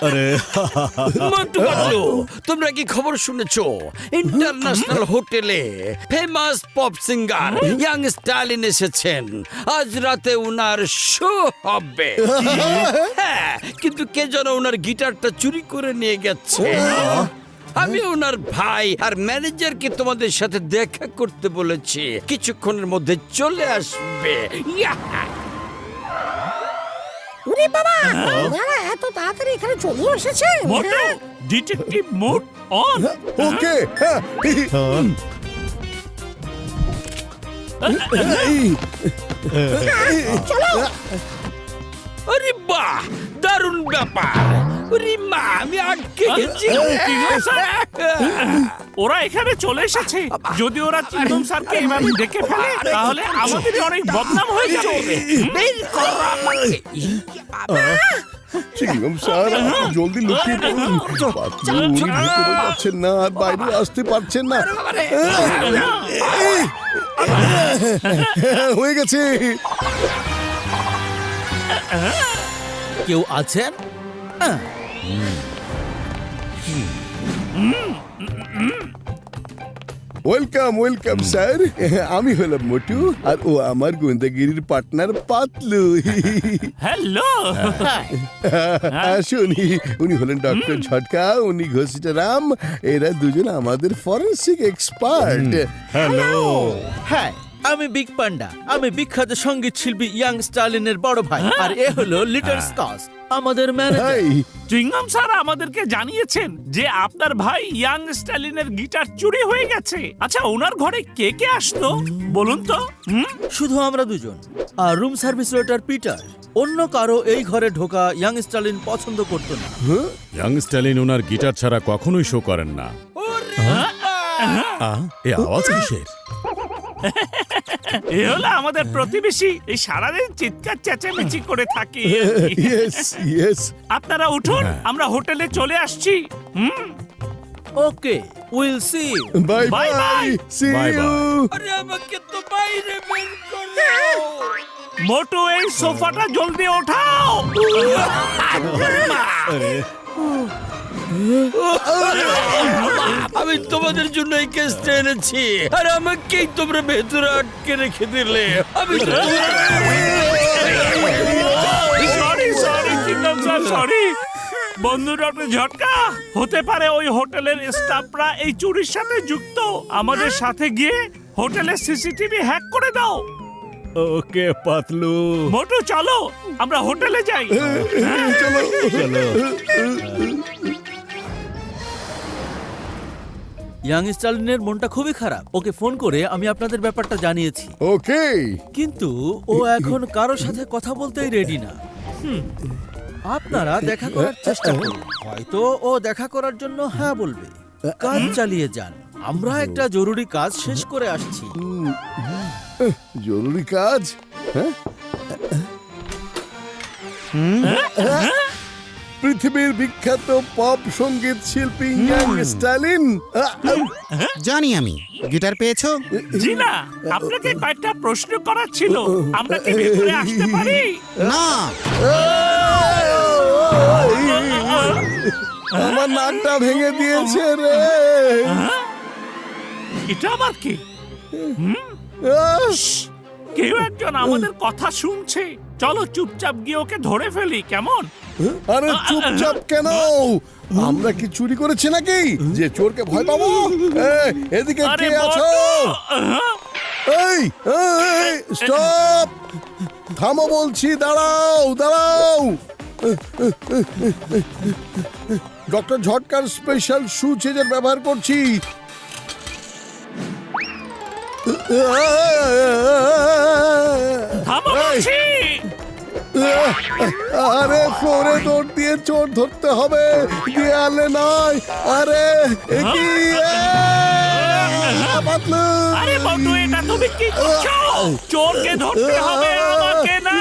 আরে মন্টু পাতলু, তোমরা কি খবর শুনেছো? ইন্টারন্যাশনাল হোটেলে famous pop singer young Stalin এসেছেন। আজ রাতে উনার শো হবে। হ্যাঁ, কিন্তু কে যেন উনার গিটারটা চুরি করে নিয়ে গেছে। আমি ওনার ভাই আর ম্যানেজারকে তোমাদের সাথে দেখা করতে বলেছি, কিছুক্ষণের মধ্যে চলে আসবে। ওরে বাবা, ওরা এত তাড়াতাড়ি এখানে চলে এসেছে। মোটু, ডিটেকটিভ মোড অন। ওকে চলো। আরে বাহ, দারুণ ব্যাপার। আরে মা, আমি আটকে গেছি। ওরা এখানে চলে এসেছে। যদি ওরা চিংগম স্যারকে এভাবে দেখে ফেলে তাহলে আমাদের অনেক বদনাম হয়ে যাবে। বের করো আমাকে। চিংগম স্যার, জলদি লুকিয়ে পড়ুন। পাতলু, উনি ভেতরে যাচ্ছেন না আর বাইরে আসতে পারছেন না। হয়ে গেছে। কেউ আছেন? Welcome welcome sir. আমি হলাম মোটু আর ও আমার গোয়েন্দাগিরির পার্টনার পাতলু। হ্যালো। আসুন, উনি হলেন ডক্টর ঝটকা, উনি ঘোষিটারাম। এরা দুজন আমাদের ফরেন্সিক এক্সপার্ট। হ্যালো। হ্যাঁ, আমি বিগ পান্ডা। আমি বিখ্যাত সঙ্গীত শিল্পী ইয়াং স্টালিনের বড় ভাই। আর এ হলো লিটল স্কচ, আমাদের ম্যানেজার। হাই। চিংগম স্যার আমাদেরকে জানিয়েছেন যে আপনার ভাই ইয়াং স্টালিনের গিটার চুরি হয়ে গেছে। আচ্ছা, ওনার ঘরে কে কে আসতো বলুন তো? শুধু আমরা দুজন আর রুম সার্ভিস ওয়েটার পিটার। অন্য কারো এই ঘরে ঢোকা ইয়াং স্টালিন পছন্দ করতো না। ইয়াং স্টালিন ওনার গিটার ছাড়া কখনোই শো করেন না। এ আওয়াজ কিসের? এ হলো আমাদের প্রতিবেশী। এই সারাদিন চিৎকার চেঁচামেচি করে থাকি। Yes yes. আপনারা উঠুন, আমরা হোটেলে চলে আসছি। Okay, will see you. Bye bye bye. Bye. See Bye you. আরে আমাকে তো বাইরে বের করো। মোটু, এই সোফাটা জলদি ওঠাও। আমি তোমাদের জন্য এই কেসটা এনেছি, আর আমাকেই তোমরা ভেতরে আটকে রেখে দিলে। আমি তো সরি সরি চিংগম স্যার, সরি। বন্ধু ডক্টর ঝটকা, হতে পারে ওই হোটেলের স্টাফরা এই চুরির সাথে যুক্ত। আমাদের সাথে গিয়ে হোটেলের সিসিটিভি হ্যাক করে দাও। ওকে পাতলু, মোটু চলো, আমরা হোটেলে যাই। চলো চলো। ইয়াং স্টালিনের মনটা খুবই খারাপ। ওকে ফোন করে আমি আপনাদের ব্যাপারটা জানিয়েছি, ওকে। কিন্তু ও এখন কারোর সাথে কথা বলতেই রেডি না। আপনারা দেখা করার চেষ্টা করুন, হয়তো ও দেখা করার জন্য হ্যাঁ বলবে। কাজ চালিয়ে যান, আমরা একটা জরুরি কাজ শেষ করে আসছি। জরুরি কাজ? পৃথিবীর বিখ্যাত পপ সঙ্গীত শিল্পী ইয়াং স্টালিন। জানি আমি। গিটার পেয়েছো? জি না, আপনাকে কয়েকটা প্রশ্ন করার ছিল। আমরা কি ভেতরে আসতে পারি? না। আমার নাকটা ভেঙে দিয়েছে রে। এটা আবার কি? কেউ একজন আমাদের কথা শুনছে। চলো চুপচাপ গিয়ে ওকে ধরে ফেলি, কেমন? আরে চুপচাপ কেন? আমরা কি চুরি করেছি নাকি যে চোরকে ভয় পাবো? এদিকে আরে কে আছো? এই স্টপ, থামো বলছি, দাঁড়াও দাঁড়াও। ডক্টর ঝটকার স্পেশাল শু চেজার ব্যবহার করছি। থামো বলছি। আরে ফ্লোরে দৌড় দিয়ে চোর ধরতে হবে, দেয়ালে নয়। আরে কি পাতলু? আরে বন্ধু, এটা তুমি কি করছো? চোরকে ধরতে হবে, আমাকে না।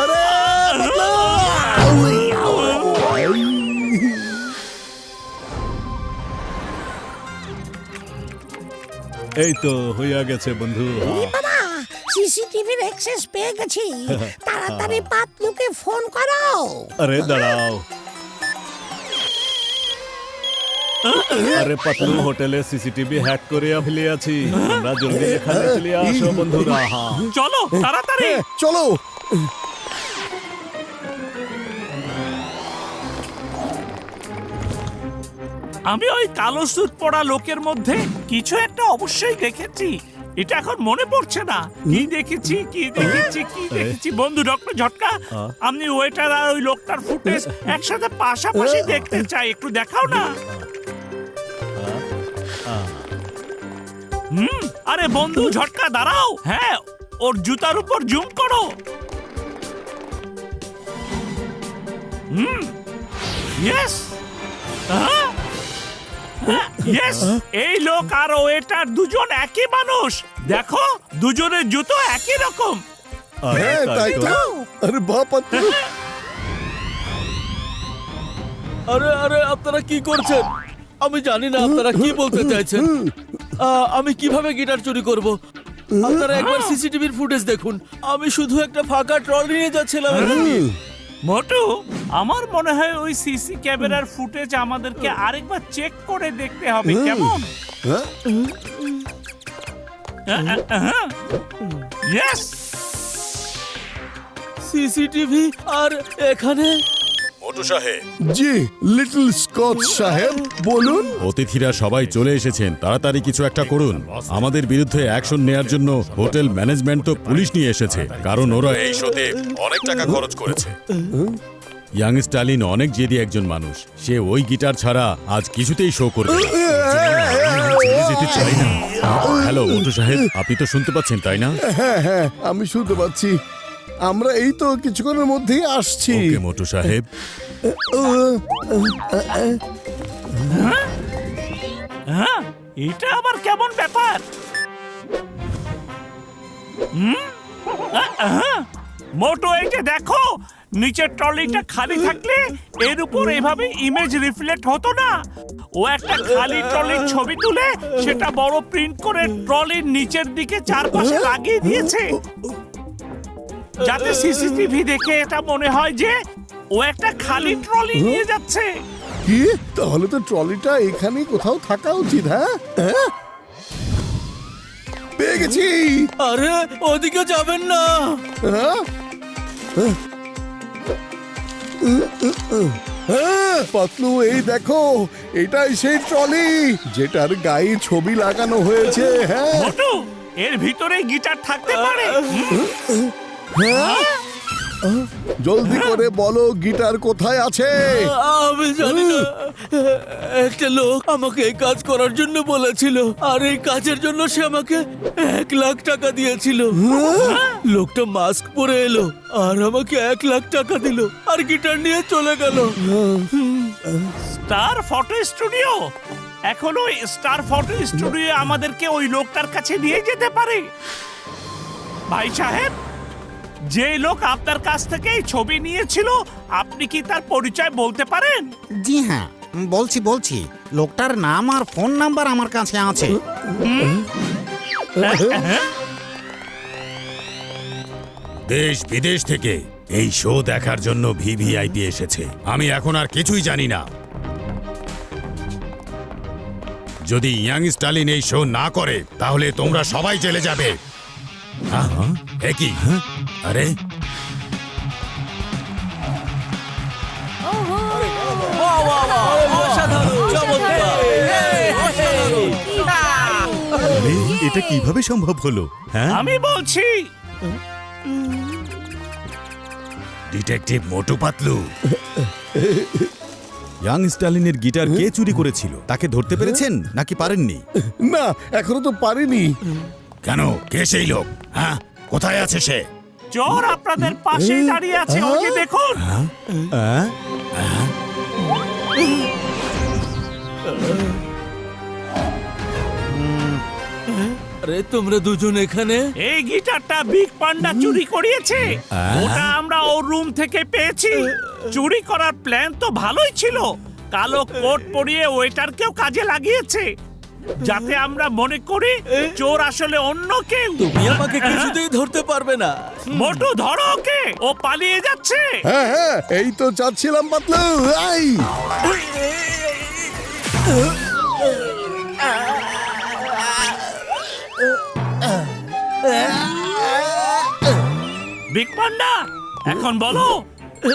আরে পাতলু! এই তো হইয়া গেছে বন্ধু। বাবা, সিসিটিভির অ্যাক্সেস পেয়ে গেছি। তাড়াতাড়ি পাতলুকে ফোন করো। আরে দাঁড়াও, আরে পাতলু হোটেলে সিসিটিভি হ্যাক করে ফেলে আছি আমরা জলদি এখানে চলে আসো বন্ধুরা হ্যাঁ চলো তাড়াতাড়ি। চলো। আমি ওই কালো স্যুট পরা লোকের মধ্যে কিছু একটা অবশ্যই দেখেছি, এটা এখন মনে পড়ছে না কি দেখেছি। বন্ধু ডক্টর ঝটকা, আমি ওয়েটার আর ওই লোকটার ফুটেজ একসাথে পাশাপাশি দেখতে চাই, একটু দেখাও না। আরে বন্ধু ঝটকা দাঁড়াও, হ্যাঁ ওর জুতার উপর জুম করো। ইয়েস ইয়েস, এই লোক আর ওয়েটার দুজন একই মানুষ, দেখো দুজনের জুতো একই রকম। হ্যাঁ তাই তো। আরে বাহ পাতলু, আরে আরে আপনারা কি করছেন? আমি জানি না আপনারা কি বলতে চাইছেন। আমি কিভাবে গিটার চুরি করব? আপনারা একবার সিসিটিভির ফুটেজ দেখুন। আমি শুধু একটা ফাঁকা ট্রলি নিয়ে যাচ্ছিলাম এখান দিয়ে। মোটু, আমার মনে হয় ওই সিসি ক্যামেরার ফুটেজ আমাদেরকে আরেকবার চেক করে দেখতে হবে, কেমন? ইয়েস, সিসিটিভি আর এখানে মোটু সাহেব, জি লিটল স্কচ সাহেব বলুন। অতিথিরা সবাই চলে এসেছেন, তাড়াতাড়ি কিছু একটা করুন। আমাদের বিরুদ্ধে অ্যাকশন নেয়ার জন্য হোটেল ম্যানেজমেন্ট তো পুলিশ নিয়ে এসেছে, কারণ ওরা এই শোতে অনেক টাকা খরচ করেছে। ইয়াং স্টালিন অনেক জেদি একজন মানুষ, সে ওই গিটার ছাড়া আজ কিছুতেই শো করবে না। চলে যেতে চাই না। হ্যালো মোটু সাহেব, আপনি তো শুনতে পাচ্ছেন তাই না? হ্যাঁ হ্যাঁ আমি শুনতে পাচ্ছি, আমরা এই তো কিছুক্ষণের মধ্যেই আসছি। ওকে মোটু সাহেব। হ্যাঁ এটা আবার কেমন ব্যাপার? মোটো, এই যে দেখো, নিচের ট্রলিটা খালি থাকলে এর উপর এভাবে ইমেজ রিফ্লেক্ট হতো না। ও একটা খালি ট্রলির ছবি তুলে সেটা বড় প্রিন্ট করে ট্রলির নিচের দিকে চারপাশে লাগিয়ে দিয়েছে, যাতে সিসিটিভি দেখে এটা মনে হয় যে ও একটা খালি ট্রলি নিয়ে যাচ্ছে। কি? তাহলে তো ট্রলিটা এখানেই কোথাও থাকা উচিত। হ্যাঁ হ্যাঁ, পেয়ে গেছি। আরে ওদিকে যাবেন না। হ্যাঁ হ্যাঁ পাতলু, এই দেখো, এটাই সেই ট্রলি যেটার গায়ে ছবি লাগানো হয়েছে। হ্যাঁ মোটু, এর ভিতরে গিটার থাকতে পারে। হ্যাঁ, জলদি করে বলো গিটার কোথায় আছে? আমি জানি না। একটা লোক আমাকে এই কাজ করার জন্য বলেছিল, আর এই কাজের জন্য সে আমাকে 1 লাখ টাকা দিয়েছিল। লোকটা মাস্ক পরে এলো আর আমাকে 1 লাখ টাকা দিল, আর গিটার নিয়ে চলে গেল। স্টার ফটো স্টুডিও, এখন ওই স্টার ফটো স্টুডিও আমাদেরকে ওই লোকটার কাছে নিয়ে যেতে পারে। ভাই সাহেব, যে লোক আপনার কাছ থেকে এই ছবি নিয়েছিল, আপনি কি তার পরিচয় বলতে পারেন? জি হ্যাঁ, বলছি। লোকটার নাম আর ফোন নাম্বার আমার কাছে আছে। দেশ বিদেশ থেকে এই শো দেখার জন্য ভিভিআইপি এসেছে। আমি এখন আর কিছুই জানি না। যদি ইয়াং স্টালিন এই শো না করে তাহলে তোমরা সবাই চলে যাবে। হ্যাঁ হ্যাঁ, একই। হ্যাঁ, আরে এটা কিভাবে সম্ভব হলো? হ্যাঁ, আমি বলছি। Detective Motu Patlu, young স্টালিনের guitar কে চুরি করেছিল? তাকে ধরতে পেরেছেন নাকি পারেননি? না, এখনো তো পারিনি। কেন? কে সেই লোক? হ্যাঁ, কোথায় আছে সে? চোর আপনাদের পাশেই দাঁড়িয়ে আছে, ওকে দেখুন। আরে তোমরা দুজন এখানে? এই গিটারটা বিগ পান্ডা চুরি করিয়েছে। ওটা আমরা ওর রুম থেকে পেয়েছি। চুরি করার প্ল্যান তো ভালোই ছিল, কালো কোট পরিয়ে ওয়েটারকেও কাজে লাগিয়েছে, যাতে আমরা মনে করি চোর আসলে অন্য কেউ। তুমি আমাকে কিছুতেই ধরতে পারবে না। মোটু, ধরো ওকে, ও পালিয়ে যাচ্ছে। হ্যাঁ হ্যাঁ, এই তো চাচ্ছিলাম পাতলু। আই বিগ পান্ডা, এখন বলো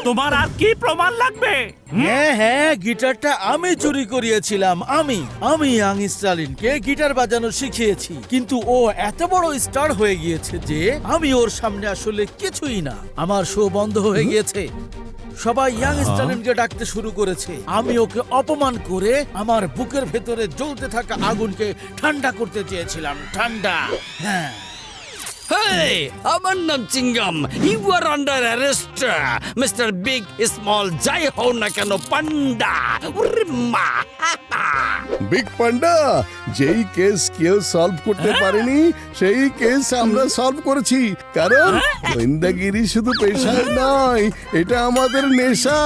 তোমার আর কি প্রমাণ লাগবে? হ্যাঁ হ্যাঁ, গিটারটা আমি চুরি করিয়েছিলাম। আমি ইয়াং স্টালিনকে গিটার বাজানো শিখিয়েছি, কিন্তু ও এত বড় স্টার হয়ে গিয়েছে যে আমি ওর সামনে আসলে কিছুই না। আমার শো বন্ধ হয়ে গিয়েছে, সবাই ইয়াং স্টালিনকে ডাকতে শুরু করেছে। আমি ওকে অপমান করে আমার বুকের ভেতরে জ্বলতে থাকা আগুনকে ঠান্ডা করতে চেয়েছিলাম। ঠান্ডা, হ্যাঁ। হেই, আমার নাম চিঙ্গাম। You are under arrest, mister big small যাই হও না কেন পান্ডা। ওরে মা! বিগ পান্ডা, যেই কেস কেউ সলভ করতে পারেনি সেই কেস আমরা সলভ করেছি। কারণ গোয়েন্দাগিরি শুধু পেশায় নয়, এটা আমাদের নেশা।